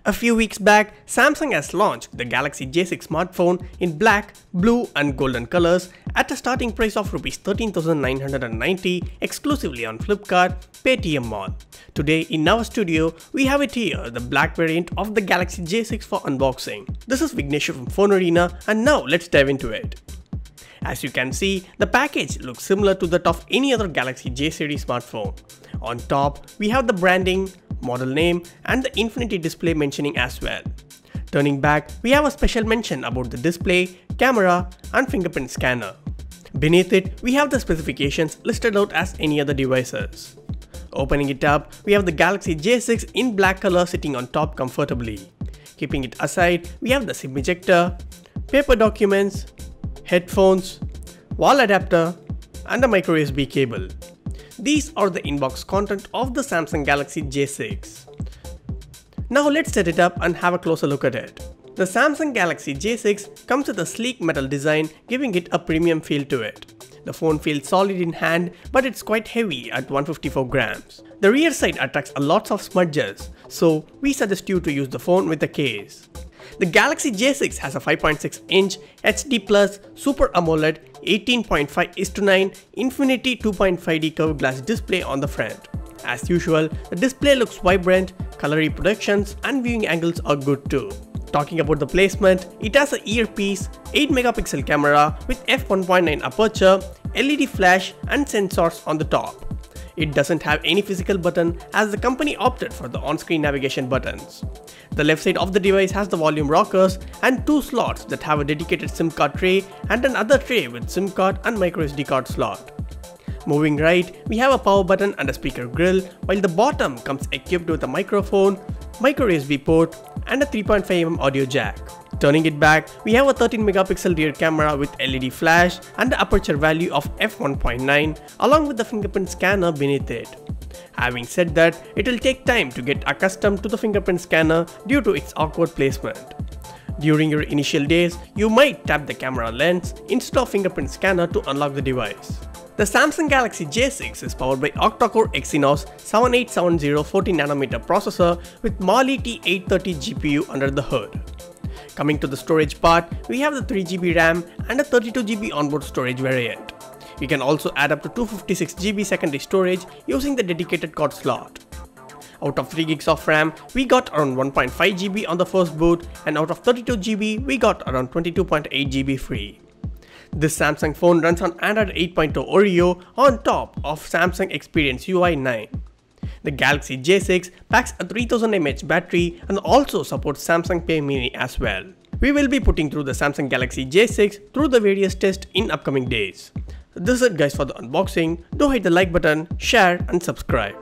A few weeks back, Samsung has launched the Galaxy J6 smartphone in black, blue and golden colors at a starting price of Rs 13,990 exclusively on Flipkart, Paytm Mall. Today in our studio, we have it here, the black variant of the Galaxy J6 for unboxing. This is Vignesh from Phone Arena and now let's dive into it. As you can see, the package looks similar to that of any other Galaxy J series smartphone. On top, we have the branding, model name and the Infinity display mentioning as well. Turning back, we have a special mention about the display, camera and fingerprint scanner. Beneath it, we have the specifications listed out as any other devices. Opening it up, we have the Galaxy J6 in black color sitting on top comfortably. Keeping it aside, we have the SIM ejector, paper documents, headphones, wall adapter and a microSD cable. These are the inbox content of the Samsung Galaxy J6. Now let's set it up and have a closer look at it. The Samsung Galaxy J6 comes with a sleek metal design, giving it a premium feel to it. The phone feels solid in hand, but it's quite heavy at 154 grams. The rear side attracts a lot of smudges, so we suggest you to use the phone with a case. The Galaxy J6 has a 5.6-inch HD+ Super AMOLED 18.5:9 Infinity 2.5D curved glass display on the front. As usual, the display looks vibrant, color reproductions and viewing angles are good too. Talking about the placement, it has an earpiece, 8-megapixel camera with f1.9 aperture, LED flash and sensors on the top. It doesn't have any physical button as the company opted for the on-screen navigation buttons. The left side of the device has the volume rockers and two slots that have a dedicated SIM card tray and another tray with SIM card and microSD card slot. Moving right, we have a power button and a speaker grill, while the bottom comes equipped with a microphone, microSD port and a 3.5mm audio jack. Turning it back, we have a 13-megapixel rear camera with LED flash and the aperture value of f1.9 along with the fingerprint scanner beneath it. Having said that, it will take time to get accustomed to the fingerprint scanner due to its awkward placement. During your initial days, you might tap the camera lens instead of fingerprint scanner to unlock the device. The Samsung Galaxy J6 is powered by Octa-Core Exynos 7870 14nm processor with Mali T830 GPU under the hood. Coming to the storage part, we have the 3GB RAM and a 32GB onboard storage variant. You can also add up to 256GB secondary storage using the dedicated card slot. Out of 3GB of RAM, we got around 1.5GB on the first boot and out of 32GB, we got around 22.8GB free. This Samsung phone runs on Android 8.0 Oreo on top of Samsung Experience UI 9. The Galaxy J6 packs a 3000 mAh battery and also supports Samsung Pay Mini as well. We will be putting through the Samsung Galaxy J6 through the various tests in upcoming days. This is it guys for the unboxing. Do hit the like button, share and subscribe.